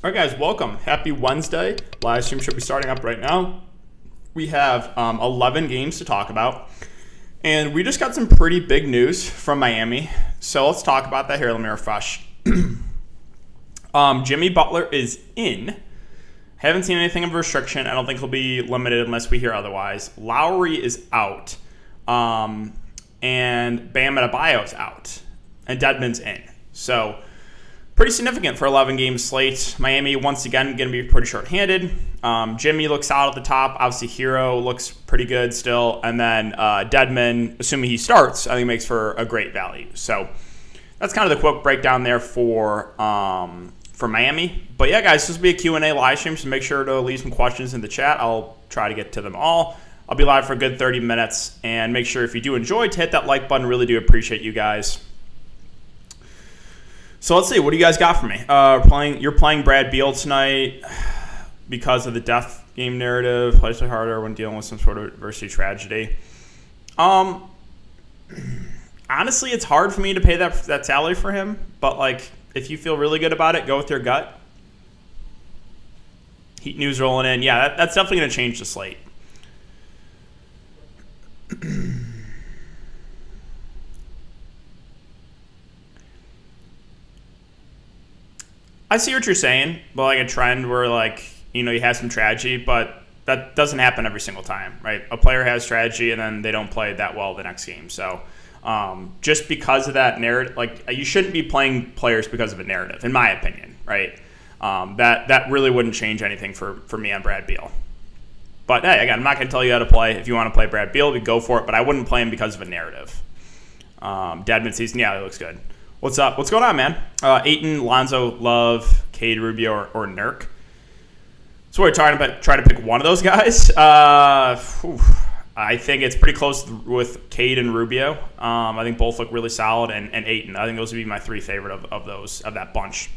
All right, guys, welcome. Happy Wednesday. Live stream should be starting up right now. We have 11 games to talk about, and we just got some pretty big news from Miami. So let's talk about that here. Let me refresh. Jimmy Butler is in. Haven't seen anything of a restriction. I don't think he'll be limited unless we hear otherwise. Lowry is out, and Bam Adebayo is out, and Dedmon's in. So pretty significant for 11 game slate. Miami, once again, going to be pretty short-handed. Jimmy looks out at the top. Obviously, Hero looks pretty good still. And then Dedmon, assuming he starts, I think makes for a great value. So that's kind of the quick breakdown there for Miami. But yeah, guys, this will be a Q&A live stream, so make sure to leave some questions in the chat. I'll try to get to them all. I'll be live for a good 30 minutes. And make sure if you do enjoy to hit that like button. Really do appreciate you guys. So let's see, what do you guys got for me? You're playing Brad Beal tonight because of the death game narrative. Plays play harder when dealing with some sort of adversity tragedy. Honestly, it's hard for me to pay that salary for him. But like, if you feel really good about it, go with your gut. Heat news rolling in. Yeah, that's definitely going to change the slate. I see what you're saying, but like a trend where you have some tragedy, but that doesn't happen every single time, right? A player has strategy and then they don't play that well the next game. So just because of that narrative, you shouldn't be playing players because of a narrative, in my opinion, right? That really wouldn't change anything for me on Brad Beal. But hey, again, I'm not going to tell you how to play. If you want to play Brad Beal, we go for it, but I wouldn't play him because of a narrative. Dedmon season, yeah, it looks good. What's up? What's going on, man? Ayton, Lonzo, Love, Cade, Rubio, or Nurk. So we're talking about trying to pick one of those guys. I think it's pretty close with Cade and Rubio. I think both look really solid, and Ayton. I think those would be my three favorite of that bunch.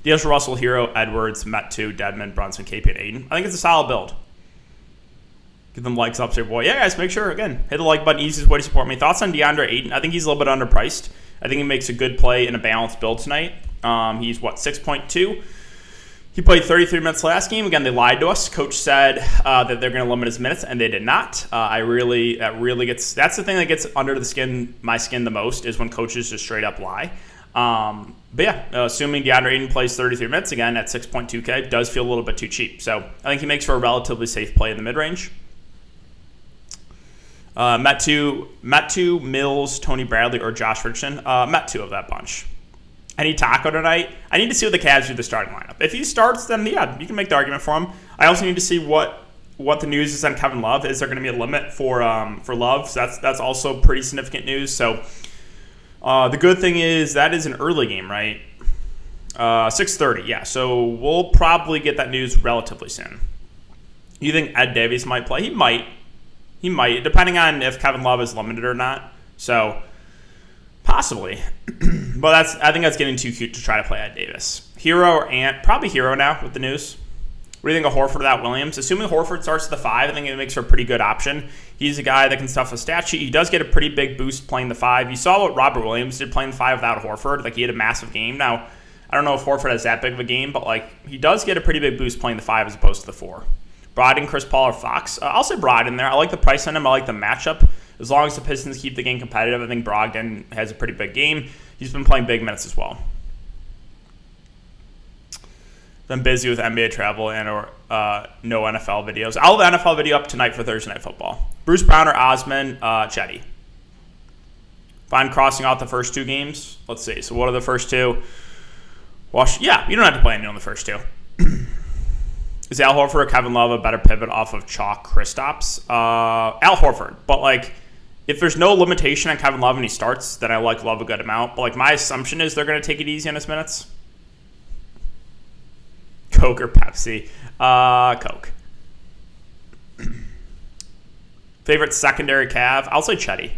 D'Angelo Russell, Hero, Edwards, Metu, Dedmon, Brunson, KP, and Ayton. I think it's a solid build. Give them likes up to your boy. Yeah, guys, make sure, again, hit the like button. Easiest way to support me. Thoughts on DeAndre Ayton? I think he's a little bit underpriced. I think he makes a good play in a balanced build tonight. He's, 6.2. He played 33 minutes last game. Again, they lied to us. Coach said that they're going to limit his minutes, and they did not. That's the thing that gets under my skin the most is when coaches just straight up lie. But yeah, assuming DeAndre Ayton plays 33 minutes again at 6.2K, does feel a little bit too cheap. So I think he makes for a relatively safe play in the mid-range. Metu, Mills, Tony Bradley, or Josh Richardson. Metu of that bunch. I need Taco tonight. I need to see what the Cavs do the starting lineup. If he starts, then yeah, you can make the argument for him. I also need to see what the news is on Kevin Love. Is there going to be a limit for Love? So that's also pretty significant news. So the good thing is that is an early game, right? 6:30, yeah. So we'll probably get that news relatively soon. You think Ed Davies might play? He might. He might, depending on if Kevin Love is limited or not. So, possibly. But I think that's getting too cute to try to play Ed Davis. Hero or Ant? Probably Hero now with the news. What do you think of Horford without Williams? Assuming Horford starts at the 5, I think it makes for a pretty good option. He's a guy that can stuff a stat sheet. He does get a pretty big boost playing the 5. You saw what Robert Williams did playing the 5 without Horford. He had a massive game. Now, I don't know if Horford has that big of a game, but he does get a pretty big boost playing the 5 as opposed to the 4. Brogdon, Chris Paul, or Fox. I'll say Brogdon there. I like the price on him. I like the matchup. As long as the Pistons keep the game competitive, I think Brogdon has a pretty big game. He's been playing big minutes as well. Been busy with NBA travel and or no NFL videos. I'll have the NFL video up tonight for Thursday Night Football. Bruce Brown or Osman, Chetty. Fine crossing out the first 2 games. Let's see. So what are the first 2? Well, yeah, you don't have to play any on the first 2. Is Al Horford or Kevin Love a better pivot off of Chalk Kristaps? Al Horford. But, if there's no limitation on Kevin Love and he starts, then I like Love a good amount. But, my assumption is they're going to take it easy on his minutes. Coke or Pepsi? Coke. Favorite secondary Cav? I'll say Chetty.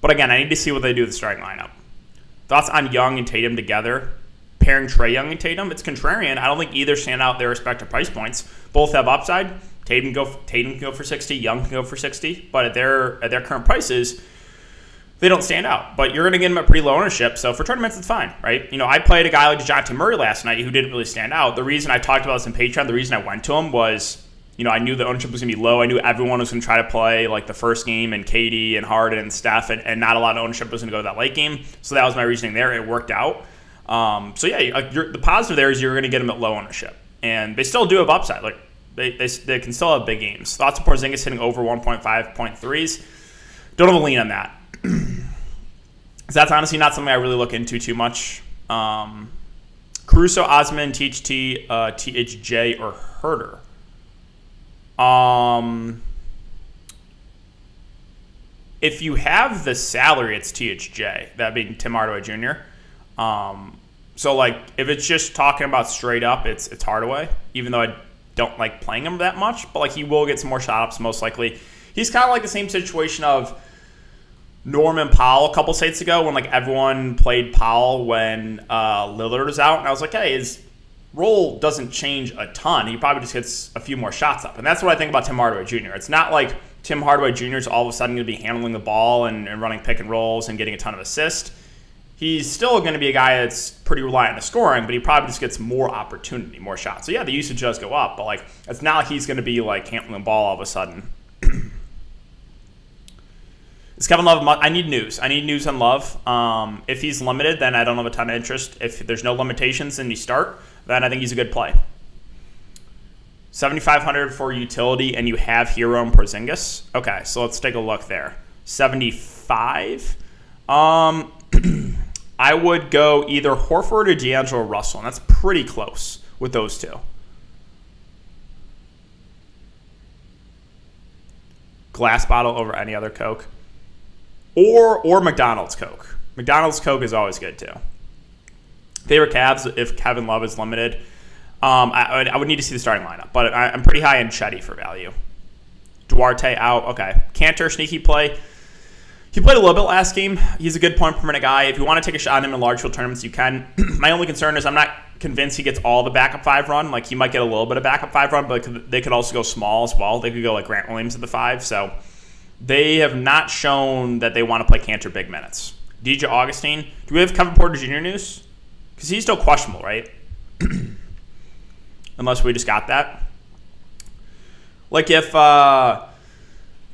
But, again, I need to see what they do with the starting lineup. Thoughts on Young and Tatum together? Pairing Trae Young and Tatum, it's contrarian. I don't think either stand out their respective price points. Both have upside. Tatum can go for 60, Young can go for 60, but at their current prices, they don't stand out. But you're going to get them at pretty low ownership, so for tournaments, it's fine, right? I played a guy like DeJounte Murray last night who didn't really stand out. The reason I talked about this in Patreon, the reason I went to him was, I knew the ownership was going to be low. I knew everyone was going to try to play like the first game and KD and Harden and Steph, and not a lot of ownership was going to go to that late game. So that was my reasoning there. It worked out. The positive there is you're going to get them at low ownership. And they still do have upside. Like they can still have big games. Thoughts of Porzingis hitting over 1.5 point threes. Don't have a lean on that. That's honestly not something I really look into too much. Caruso, Osman, THT, THJ, or Herter. If you have the salary, it's THJ. That being Tim Hardaway Jr. So like if it's just talking about straight up, it's Hardaway. Even though I don't like playing him that much, but like he will get some more shot ups most likely. He's kind of like the same situation of Norman Powell a couple states ago when like everyone played Powell when Lillard was out, and I was like, hey, his role doesn't change a ton. He probably just gets a few more shots up, and that's what I think about Tim Hardaway Jr. It's not like Tim Hardaway Jr. is all of a sudden going to be handling the ball and running pick and rolls and getting a ton of assists. He's still going to be a guy that's pretty reliant on scoring, but he probably just gets more opportunity, more shots. So yeah, the usage does go up, but like it's not like he's going to be like handling the ball all of a sudden. Is Kevin Love? I need news. I need news on Love. If he's limited, then I don't have a ton of interest. If there's no limitations and you start, then I think he's a good play. 7,500 for utility, and you have Hero and Porzingis. Okay, so let's take a look there. 75. I would go either Horford or D'Angelo Russell, and that's pretty close with those two. Glass bottle over any other Coke. Or McDonald's Coke. McDonald's Coke is always good too. Favorite Cavs if Kevin Love is limited. I would need to see the starting lineup, but I'm pretty high in Chetty for value. Duarte out. Okay. Cantor, sneaky play. He played a little bit last game. He's a good point per minute guy. If you want to take a shot on him in large field tournaments, you can. My only concern is I'm not convinced he gets all the backup 5 run. Like he might get a little bit of backup 5 run, but they could also go small as well. They could go like Grant Williams at the 5. So they have not shown that they want to play Cantor big minutes. DJ Augustine. Do we have Kevin Porter Jr. news? Because he's still questionable, right? Unless we just got that. Like if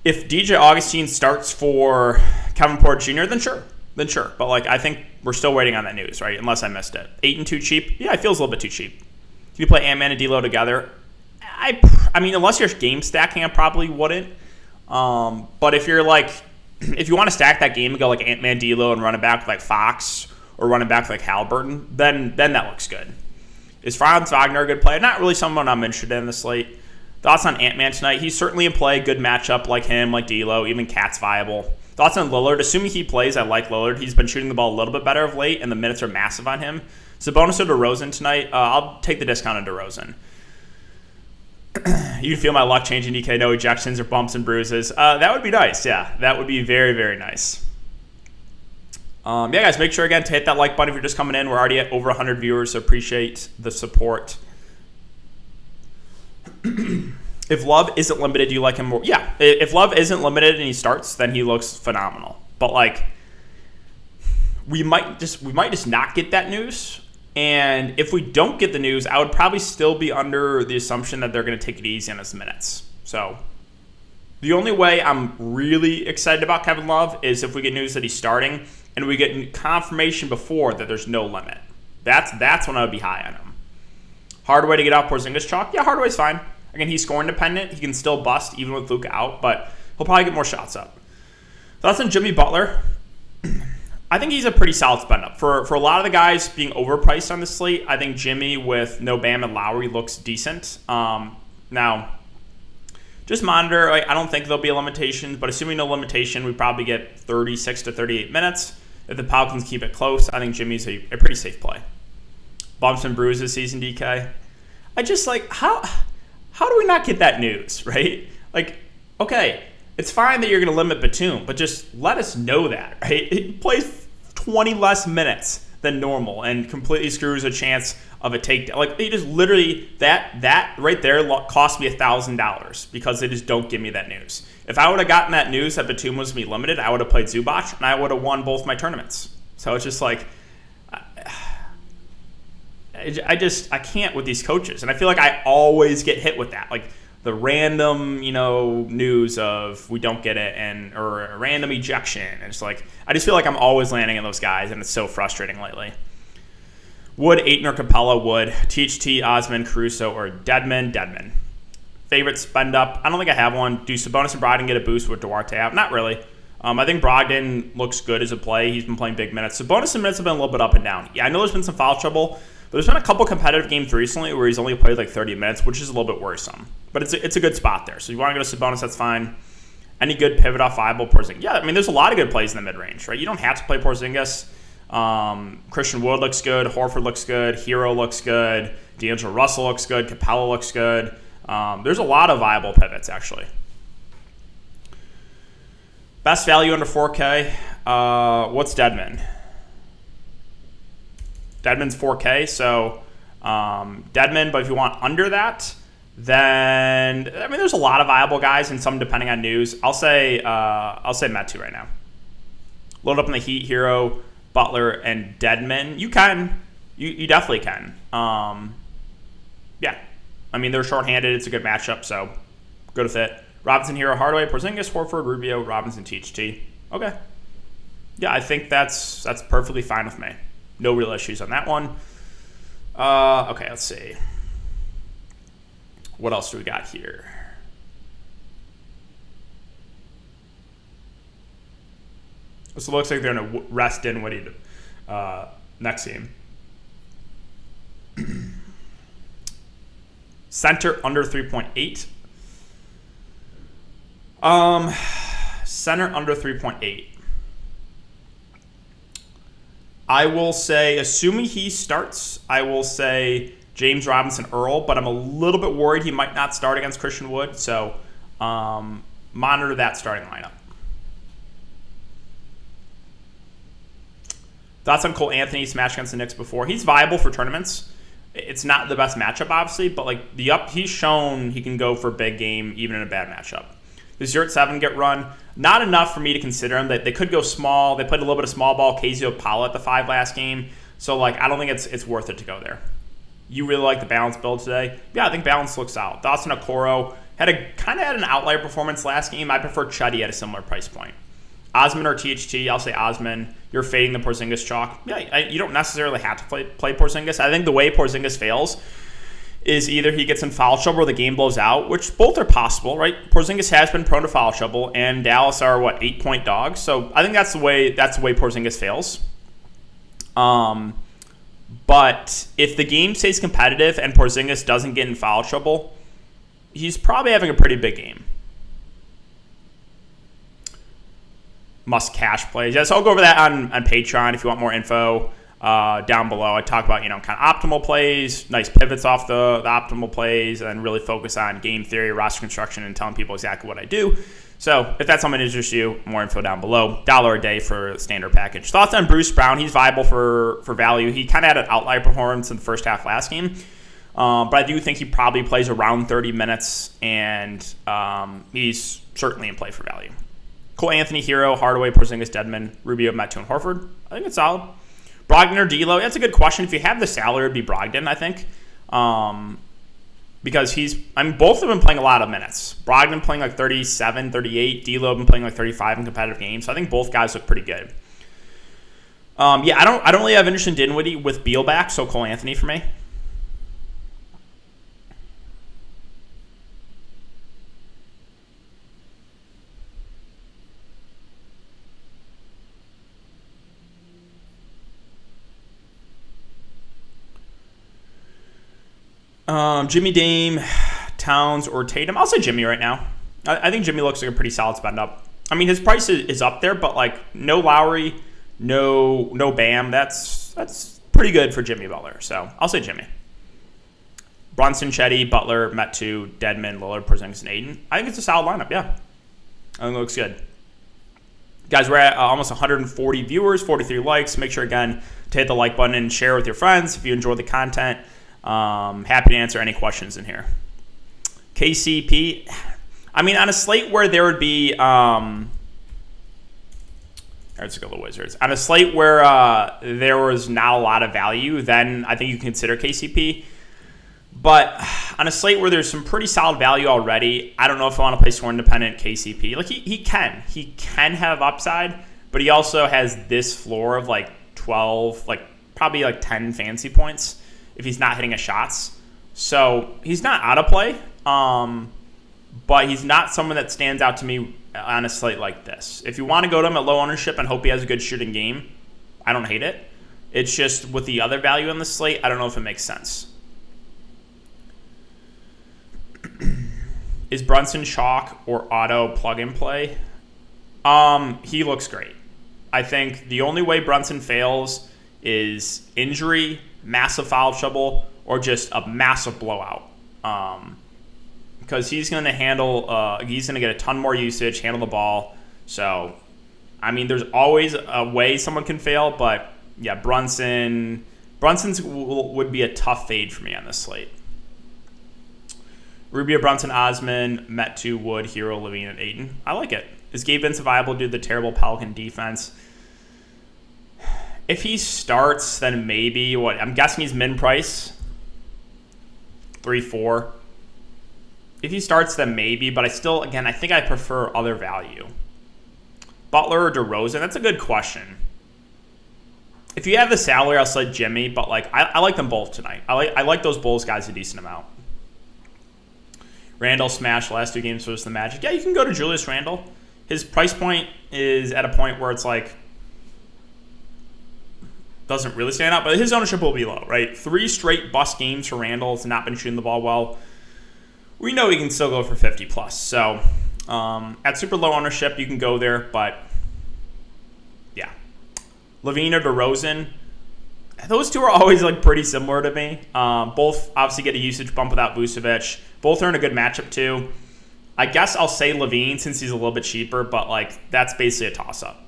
DJ Augustine starts for Kevin Porter Jr., then sure. But like I think we're still waiting on that news, right? Unless I missed it. 8 and 2 cheap. Yeah, it feels a little bit too cheap. Can you play Ant-Man and D'Lo together? I mean, unless you're game stacking, I probably wouldn't. But if you're like, if you want to stack that game and go like Ant-Man, D'Lo, and run it back with like Fox or run it back with like Halliburton, then that looks good. Is Franz Wagner a good play? Not really someone I'm interested in the slate. Thoughts on Ant-Man tonight? He's certainly in play. Good matchup like him, like D'Lo, even Cat's viable. Thoughts on Lillard? Assuming he plays, I like Lillard. He's been shooting the ball a little bit better of late, and the minutes are massive on him. Sabonis or DeRozan tonight? I'll take the discount on DeRozan. You can feel my luck changing, DK. No ejections or bumps and bruises. That would be nice. Yeah, that would be very, very nice. Yeah, guys, make sure again to hit that like button if you're just coming in. We're already at over 100 viewers, so appreciate the support. If Love isn't limited, do you like him more? Yeah, if Love isn't limited and he starts, then he looks phenomenal. But like, we might just not get that news. And if we don't get the news, I would probably still be under the assumption that they're going to take it easy on his minutes. So the only way I'm really excited about Kevin Love is if we get news that he's starting and we get confirmation before that there's no limit. That's when I would be high on him. Hardaway to get out Porzingis chalk? Yeah, Hardaway's fine. Again, he's scoring dependent. He can still bust even with Luka out, but he'll probably get more shots up. Thoughts on Jimmy Butler? I think he's a pretty solid spend up. For a lot of the guys being overpriced on the slate, I think Jimmy with no Bam and Lowry looks decent. Now, just monitor. I don't think there'll be a limitation, but assuming no limitation, we probably get 36 to 38 minutes. If the Pelicans keep it close, I think Jimmy's a pretty safe play. Bumps and bruises season, DK. I just like, how do we not get that news, right? Like, okay, it's fine that you're going to limit Batum, but just let us know that, right? He plays 20 less minutes than normal and completely screws a chance of a takedown. Like, they just literally, that right there cost me $1,000 because they just don't give me that news. If I would have gotten that news that Batum was going to be limited, I would have played Zubac and I would have won both my tournaments. So it's just like, I can't with these coaches. And I feel like I always get hit with that. Like, the random, news of we don't get it or a random ejection. And it's like, I just feel like I'm always landing on those guys, and it's so frustrating lately. Wood, Ayton, or Capella? Wood. THT, Osman, Caruso, or Dedmon? Favorite spend up? I don't think I have one. Do Sabonis and Brogdon get a boost with Duarte out? Not really. I think Brogdon looks good as a play. He's been playing big minutes. Sabonis' minutes have been a little bit up and down. Yeah, I know there's been some foul trouble, but there's been a couple competitive games recently where he's only played like 30 minutes, which is a little bit worrisome. But it's a good spot there. So you want to go to Sabonis, that's fine. Any good pivot off viable Porzingis? Yeah, I mean, there's a lot of good plays in the mid-range, right? You don't have to play Porzingis. Christian Wood looks good. Horford looks good. Hero looks good. D'Angelo Russell looks good. Capella looks good. There's a lot of viable pivots, actually. Best value under 4K. What's Dedmon? Dedmon's 4K, so Dedmon, but if you want under that, then I mean, there's a lot of viable guys, and some depending on news. I'll say Metu right now. Load up in the Heat, Hero, Butler, and Dedmon. You can, you definitely can. Yeah, I mean, they're shorthanded. It's a good matchup, so good with it. Robinson, Hero, Hardaway, Porzingis, Horford, Rubio, Robinson, THT. Okay. Yeah, I think that's perfectly fine with me. No real issues on that one. Okay, let's see. What else do we got here? So it looks like they're going to rest Dinwiddie next game. Center under 3.8. Center under 3.8. I will say, assuming he starts, I will say James Robinson Earl, but I'm a little bit worried he might not start against Christian Wood, so monitor that starting lineup. Thoughts on Cole Anthony smash against the Knicks before? He's viable for tournaments. It's not the best matchup, obviously, but like he's shown he can go for a big game even in a bad matchup. Does 0-7 get run? Not enough for me to consider him. They could go small. They played a little bit of small ball. KZ Opala at the 5 last game. So like, I don't think it's worth it to go there. You really like the balance build today? Yeah, I think balance looks out. Dawson Okoro had an outlier performance last game. I prefer Chuddy at a similar price point. Osman or THT? I'll say Osman. You're fading the Porzingis chalk. Yeah, you don't necessarily have to play Porzingis. I think the way Porzingis fails is either he gets in foul trouble or the game blows out, which both are possible, right? Porzingis has been prone to foul trouble, and Dallas are 8-point dogs. So I think that's the way Porzingis fails. But if the game stays competitive and Porzingis doesn't get in foul trouble, he's probably having a pretty big game. Must cash plays. Yeah, so I'll go over that on Patreon if you want more info. Down below, I talk about kind of optimal plays, nice pivots off the optimal plays, and really focus on game theory, roster construction, and telling people exactly what I do. So if that's something that interests you, more info down below. $1 a day for the standard package. Thoughts on Bruce Brown? He's viable for value. He kind of had an outlier performance in the first half last game, but I do think he probably plays around 30 minutes, and he's certainly in play for value. Cole Anthony, Hero, Hardaway, Porzingis, Dedmon, Rubio, Metu, and Horford. I think it's solid. Brogdon or D'Lo? That's a good question. If you have the salary, it'd be Brogdon, I think. Because both of them playing a lot of minutes. Brogdon playing like 37, 38. D'Lo been playing like 35 in competitive games. So I think both guys look pretty good. Yeah, I don't really have interest in Dinwiddie with Beal back, so Cole Anthony for me. Jimmy, Dame, Towns, or Tatum. I'll say Jimmy right now. I think Jimmy looks like a pretty solid spend up. I mean, his price is up there, but like no Lowry, no Bam. That's pretty good for Jimmy Butler. So I'll say Jimmy. Brunson, Chetty, Butler, Metu, Dedmon, Lillard, Porzingis, and Ayton. I think it's a solid lineup. Yeah, I think it looks good. Guys, we're at almost 140 viewers, 43 likes. Make sure, again, to hit the like button and share with your friends if you enjoy the content. Happy to answer any questions in here. KCP, I mean, on a slate where there would be... let's go to the Wizards. On a slate where there was not a lot of value, then I think you consider KCP. But on a slate where there's some pretty solid value already, I don't know if I want to play score independent KCP. Like he can have upside, but he also has this floor of like 12, like probably like 10 fantasy points if he's not hitting his shots. So he's not out of play, but he's not someone that stands out to me on a slate like this. If you want to go to him at low ownership and hope he has a good shooting game, I don't hate it. It's just with the other value on the slate, I don't know if it makes sense. Is Brunson chalk or auto plug-and play? He looks great. I think the only way Brunson fails is injury, massive foul trouble, or just a massive blowout. Because he's going to handle, he's going to get a ton more usage, handle the ball. So, I mean, there's always a way someone can fail, but yeah, Brunson's would be a tough fade for me on this slate. Rubio, Brunson, Osman, Metu, Wood, Hero, Levine, and Ayton. I like it. Is Gabe Vincent viable due to the terrible Pelican defense? If he starts, then maybe. What? I'm guessing he's min price. 3-4. If he starts, then maybe. But I still, again, I think I prefer other value. Butler or DeRozan? That's a good question. If you have the salary, I'll slide Jimmy. But like, I like them both tonight. I like those Bulls guys a decent amount. Randall smashed last 2 games versus the Magic. Yeah, you can go to Julius Randle. His price point is at a point where it's like doesn't really stand out, but his ownership will be low, right? 3 straight bust games for Randle. Has not been shooting the ball well. We know he can still go for 50 plus. So at super low ownership, you can go there, but yeah. Levine or DeRozan, those two are always like pretty similar to me. Both obviously get a usage bump without Vucevic. Both are in a good matchup too. I guess I'll say Levine since he's a little bit cheaper, but like that's basically a toss-up.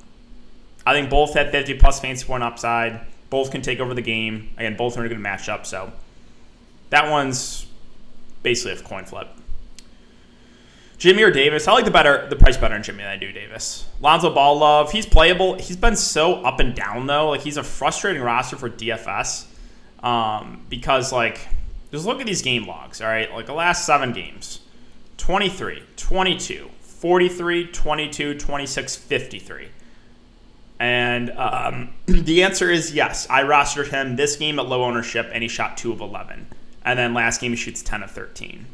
I think both have 50 plus fantasy point upside. Both can take over the game. Again, both are in a good matchup, so that one's basically a coin flip. Jimmy or Davis? I like the price better in Jimmy than I do Davis. Lonzo Ball love. He's playable. He's been so up and down though. Like he's a frustrating roster for DFS because like just look at these game logs. All right, like the last 7 games: 23, 22, 43, 22, 26, 53. And the answer is yes. I rostered him this game at low ownership, and he shot 2 of 11. And then last game he shoots 10 of 13.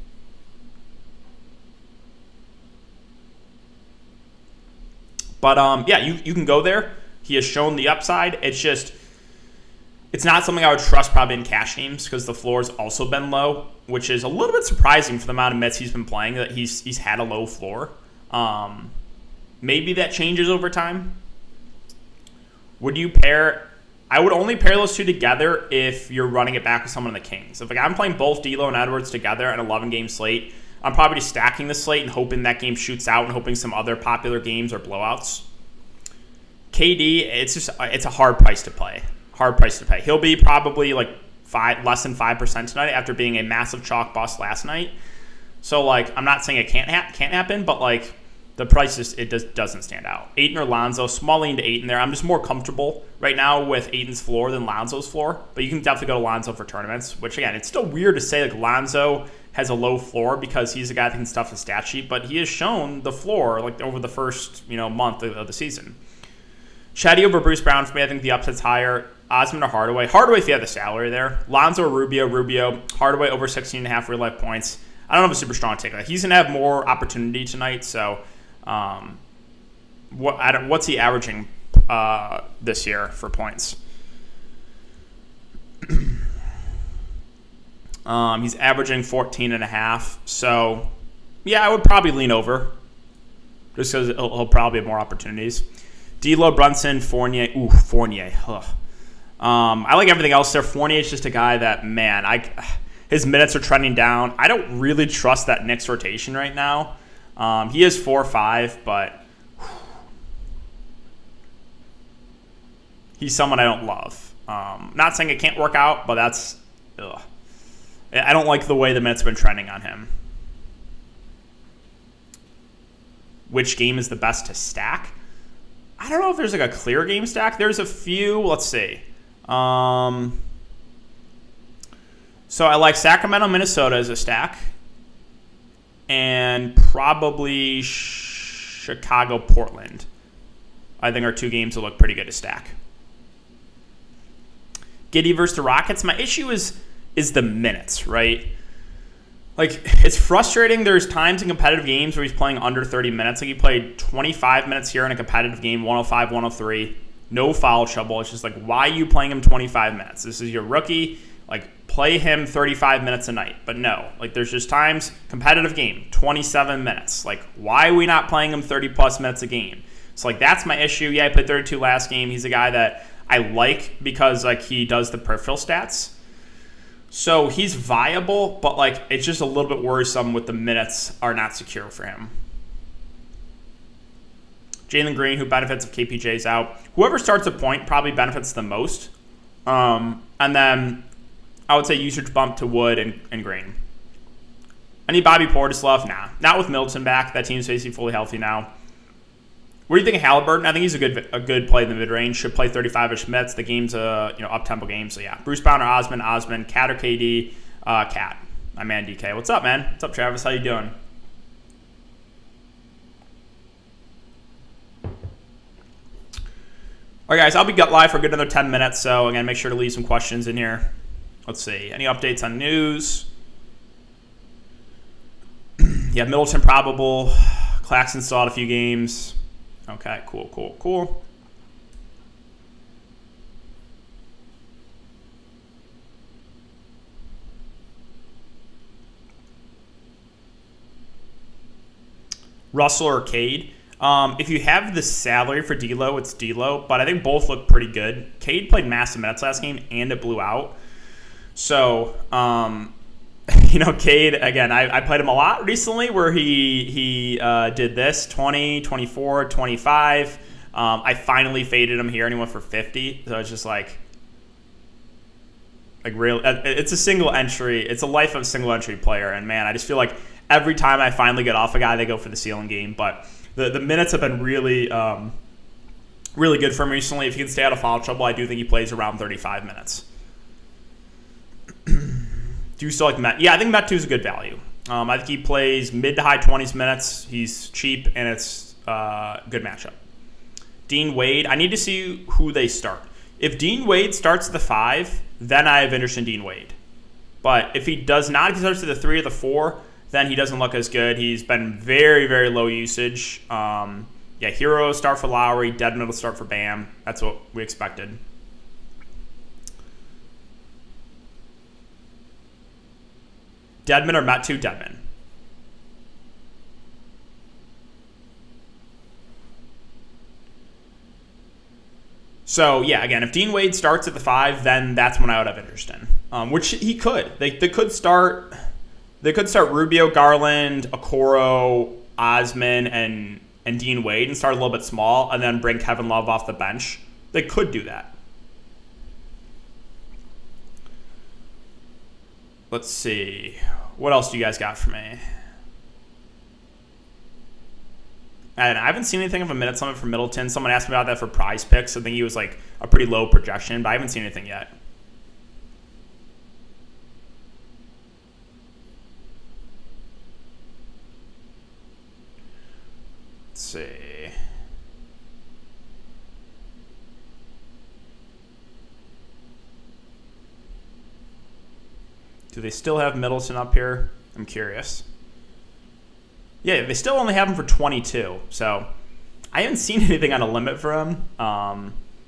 But yeah, you can go there. He has shown the upside. It's not something I would trust probably in cash games because the floor has also been low, which is a little bit surprising for the amount of minutes he's been playing, that he's had a low floor. Maybe that changes over time. Would you pair? I would only pair those two together if you're running it back with someone in the Kings. If like I'm playing both D'Lo and Edwards together at an 11-game slate, I'm probably just stacking the slate and hoping that game shoots out and hoping some other popular games are blowouts. KD, it's a hard price to play. Hard price to pay. He'll be probably like less than 5% tonight after being a massive chalk bust last night. So like I'm not saying it can't happen, but like the price doesn't stand out. Ayton or Lonzo, small lean to Ayton there. I'm just more comfortable right now with Ayton's floor than Lonzo's floor, but you can definitely go to Lonzo for tournaments, which again, it's still weird to say like Lonzo has a low floor because he's a guy that can stuff the stat sheet, but he has shown the floor like over the first month of the season. Chatty over Bruce Brown for me. I think the upset's higher. Osman or Hardaway. Hardaway if you have the salary there. Lonzo or Rubio. Hardaway over 16.5 real life points. I don't have a super strong take. He's going to have more opportunity tonight, so what's he averaging this year for points? He's averaging 14.5. So, yeah, I would probably lean over just because he'll probably have more opportunities. D'Lo, Brunson, Fournier. Ooh, Fournier. Ugh. I like everything else there. Fournier's just a guy that, man, his minutes are trending down. I don't really trust that Knicks rotation right now. He is 4-5, but he's someone I don't love. Not saying it can't work out, but that's, ugh. I don't like the way the minutes have been trending on him. Which game is the best to stack? I don't know if there's like a clear game stack. There's a few. Let's see. So I like Sacramento, Minnesota as a stack. And probably Chicago, Portland. I think are two games that look pretty good to stack. Giddey versus the Rockets. My issue is the minutes, right? Like, it's frustrating. There's times in competitive games where he's playing under 30 minutes. Like, he played 25 minutes here in a competitive game, 105, 103. No foul trouble. It's just like, why are you playing him 25 minutes? This is your rookie. Like, play him 35 minutes a night. But no. Like, there's just times, competitive game, 27 minutes. Like, why are we not playing him 30-plus minutes a game? So, like, that's my issue. Yeah, I played 32 last game. He's a guy that I like because, like, he does the peripheral stats. So he's viable, but like it's just a little bit worrisome with the minutes are not secure for him. Jalen Green, who benefits if KPJ's out. Whoever starts a point probably benefits the most. And then I would say usage bump to Wood and Green. Any Bobby Portis love? Nah. Not with Middleton back. That team's basically fully healthy now. What do you think of Halliburton? I think he's a good play in the mid-range. Should play 35-ish minutes. The game's a up-tempo game. So, yeah. Bruce Brown or Osman, Cat or KD, Cat. My man DK. What's up, man? What's up, Travis? How you doing? All right, guys. I'll be live for a good another 10 minutes. So, again, make sure to leave some questions in here. Let's see. Any updates on news? Yeah, Middleton probable. Claxton still out a few games. Okay, cool. Russell or Cade. If you have the salary for D'Lo, it's D'Lo, but I think both look pretty good. Cade played massive minutes last game, and it blew out. So, Cade, again, I played him a lot recently where he did this, 20, 24, 25. I finally faded him here and he went for 50. So it's just like real. It's a single entry. It's a life of a single entry player. And, man, I just feel like every time I finally get off a guy, they go for the ceiling game. But the minutes have been really, really good for him recently. If he can stay out of foul trouble, I do think he plays around 35 minutes. Do you still like Met? Yeah, I think Met 2 is a good value. I think he plays mid to high 20s minutes. He's cheap, and it's a good matchup. Dean Wade, I need to see who they start. If Dean Wade starts at the 5, then I have interest in Dean Wade. But if he does not, if he starts at the 3 or the 4, then he doesn't look as good. He's been very, very low usage. Hero start for Lowry. Dedmon will start for Bam. That's what we expected. Dedmon or Met 2? Dedmon. So, yeah, again, if Dean Wade starts at the 5, then that's when I would have interest in. Which he could. They could start Rubio, Garland, Okoro, Osman, and Dean Wade and start a little bit small and then bring Kevin Love off the bench. They could do that. Let's see. What else do you guys got for me? And I haven't seen anything of a minute limit for Middleton. Someone asked me about that for Prize Picks. I think he was like a pretty low projection, but I haven't seen anything yet. Let's see. Do they still have Middleton up here? I'm curious. Yeah, they still only have him for 22. So I haven't seen anything on a limit for him.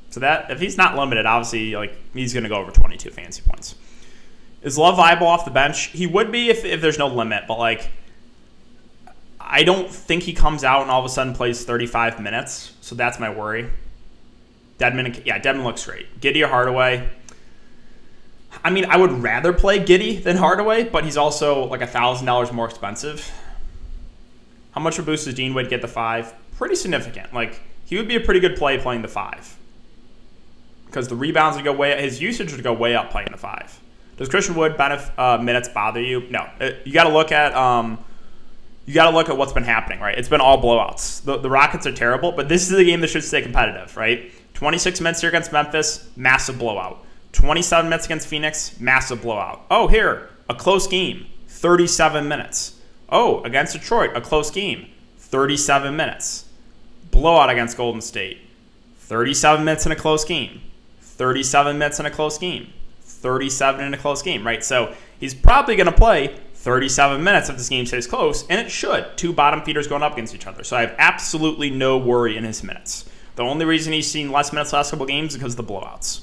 So that if he's not limited, obviously he's going to go over 22 fantasy points. Is Love viable off the bench? He would be if there's no limit, but I don't think he comes out and all of a sudden plays 35 minutes. So that's my worry. Dedmon looks great. Giddey or Hardaway. I mean, I would rather play Giddey than Hardaway, but he's also $1,000 more expensive. How much of a boost does Dean Wade get the 5? Pretty significant. He would be a pretty good play playing the 5. because the rebounds would go his usage would go way up playing the 5. Does Christian Wood minutes bother you? No. You got to look at what's been happening, right? It's been all blowouts. The Rockets are terrible, but this is a game that should stay competitive, right? 26 minutes here against Memphis, massive blowout. 27 minutes against Phoenix, massive blowout. Oh, here, a close game, 37 minutes. Oh, against Detroit, a close game, 37 minutes. Blowout against Golden State, 37 minutes in a close game, 37 minutes in a close game, 37 in a close game, right? So he's probably going to play 37 minutes if this game stays close, and it should. 2 bottom feeders going up against each other. So I have absolutely no worry in his minutes. The only reason he's seen less minutes last couple games is because of the blowouts.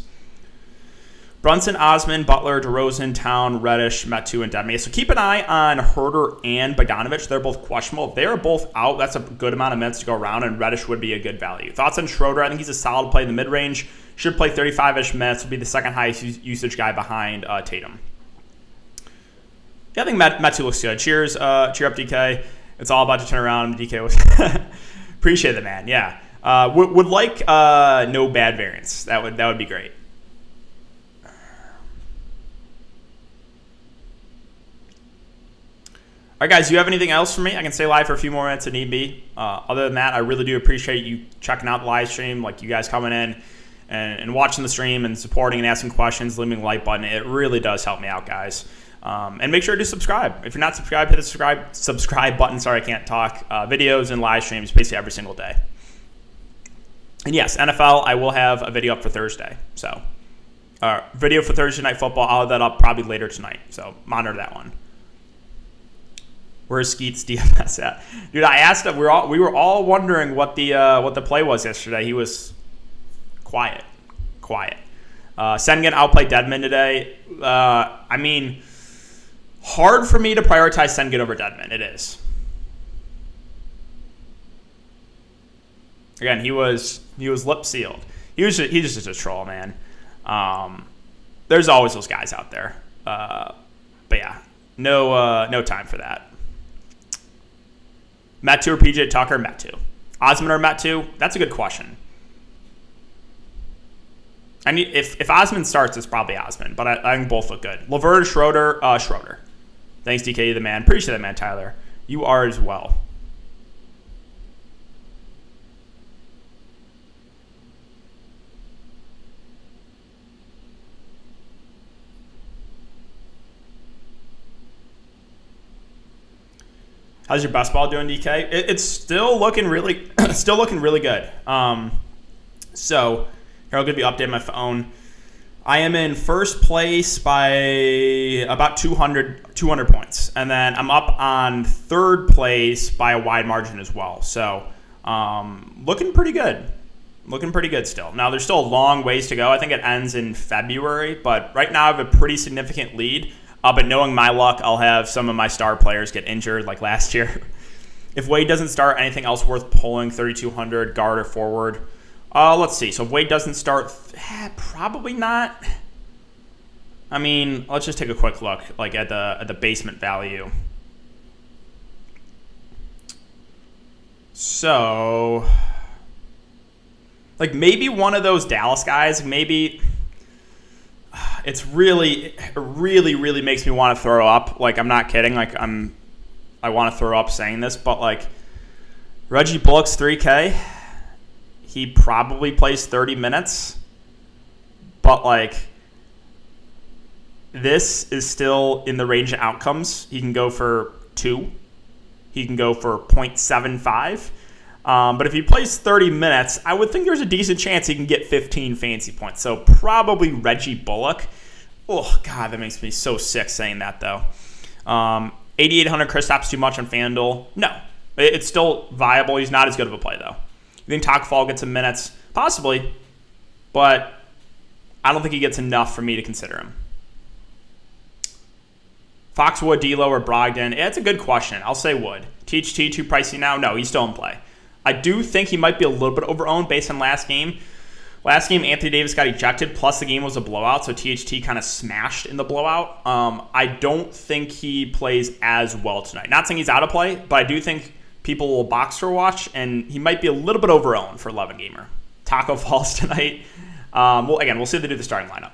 Brunson, Osman, Butler, DeRozan, Town, Reddish, Metu, and Dedmon. So keep an eye on Herter and Bogdanovic. They're both questionable. They're both out. That's a good amount of minutes to go around, and Reddish would be a good value. Thoughts on Schroeder? I think he's a solid play in the mid-range. Should play 35-ish minutes. Will be the second highest usage guy behind Tatum. Yeah, I think Metu looks good. Cheers. Cheer up, DK. It's all about to turn around. DK was appreciate it, man. Yeah. Would like no bad variance. That would be great. All right, guys, do you have anything else for me? I can stay live for a few more minutes if need be. Other than that, I really do appreciate you checking out the live stream, like you guys coming in and watching the stream and supporting and asking questions, leaving a like button. It really does help me out, guys. And make sure to subscribe. If you're not subscribed, hit the subscribe button. Sorry, I can't talk. Videos and live streams basically every single day. And yes, NFL, I will have a video up for Thursday. So, video for Thursday Night Football. I'll have that up probably later tonight. So, monitor that one. Where's Skeet's DFS at? Dude, I asked him. We were all wondering what the play was yesterday. He was quiet. Sengun outplayed Dedmon today. I mean, hard for me to prioritize Sengun over Dedmon. It is. Again, he was lip sealed. He's just a troll, man. There's always those guys out there. But yeah, no time for that. Metu or PJ Tucker? Metu. Osman or Metu? That's a good question. I mean, if Osman starts, it's probably Osman, but I think both look good. LeVert or Schroeder? Schroeder. Thanks, DK, the man. Appreciate that, man, Tyler. You are as well. How's your best ball doing, DK? It's still looking really good. So here, I'll give you an update on my phone. I am in first place by about 200 points. And then I'm up on third place by a wide margin as well. So looking pretty good. Looking pretty good still. Now, there's still a long ways to go. I think it ends in February. But right now I have a pretty significant lead. But knowing my luck, I'll have some of my star players get injured like last year. If Wade doesn't start, anything else worth pulling, 3,200, guard or forward? Let's see. So if Wade doesn't start, probably not. I mean, let's just take a quick look like at the basement value. So, like maybe one of those Dallas guys, maybe... It really makes me want to throw up. Like, I'm not kidding. Like, I want to throw up saying this, but like Reggie Bullock's 3K, he probably plays 30 minutes, but like this is still in the range of outcomes. He can go for 2. He can go for 0.75. But if he plays 30 minutes, I would think there's a decent chance he can get 15 fantasy points. So probably Reggie Bullock. Oh, God, that makes me so sick saying that, though. 8,800 Kristaps too much on FanDuel? No. It's still viable. He's not as good of a play, though. You think Taco Fall gets some minutes? Possibly. But I don't think he gets enough for me to consider him. Foxwood, D'Lo, or Brogdon? It's a good question. I'll say Wood. THT too pricey now? No, he's still in play. I do think he might be a little bit over-owned based on last game. Last game, Anthony Davis got ejected, plus the game was a blowout, so THT kind of smashed in the blowout. I don't think he plays as well tonight. Not saying he's out of play, but I do think people will box score watch, and he might be a little bit over-owned for 11 gamer. Taco Falls tonight. We'll see if they do the starting lineup.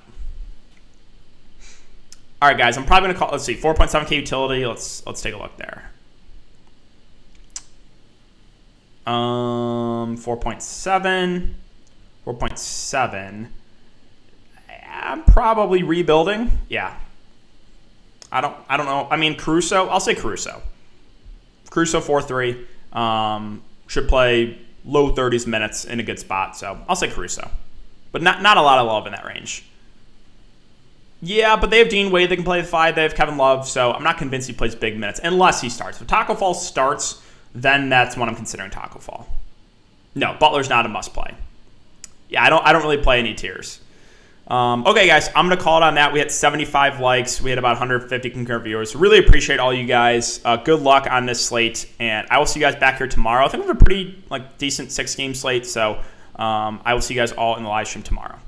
All right, guys, I'm probably going to call, let's see, 4.7K utility. Let's take a look there. 4.7. I'm probably rebuilding. Yeah. I don't know. I mean, Caruso, I'll say Caruso. Caruso 4-3. Should play low 30s minutes in a good spot. So I'll say Caruso. But not a lot of love in that range. Yeah, but they have Dean Wade. They can play the 5. They have Kevin Love. So I'm not convinced he plays big minutes unless he starts. If Taco Fall starts, then that's when I'm considering Taco Fall. No, Butler's not a must play. Yeah, I don't really play any tiers. Okay, guys, I'm going to call it on that. We had 75 likes. We had about 150 concurrent viewers. Really appreciate all you guys. Good luck on this slate, and I will see you guys back here tomorrow. I think we have a pretty decent 6-game slate, so I will see you guys all in the live stream tomorrow.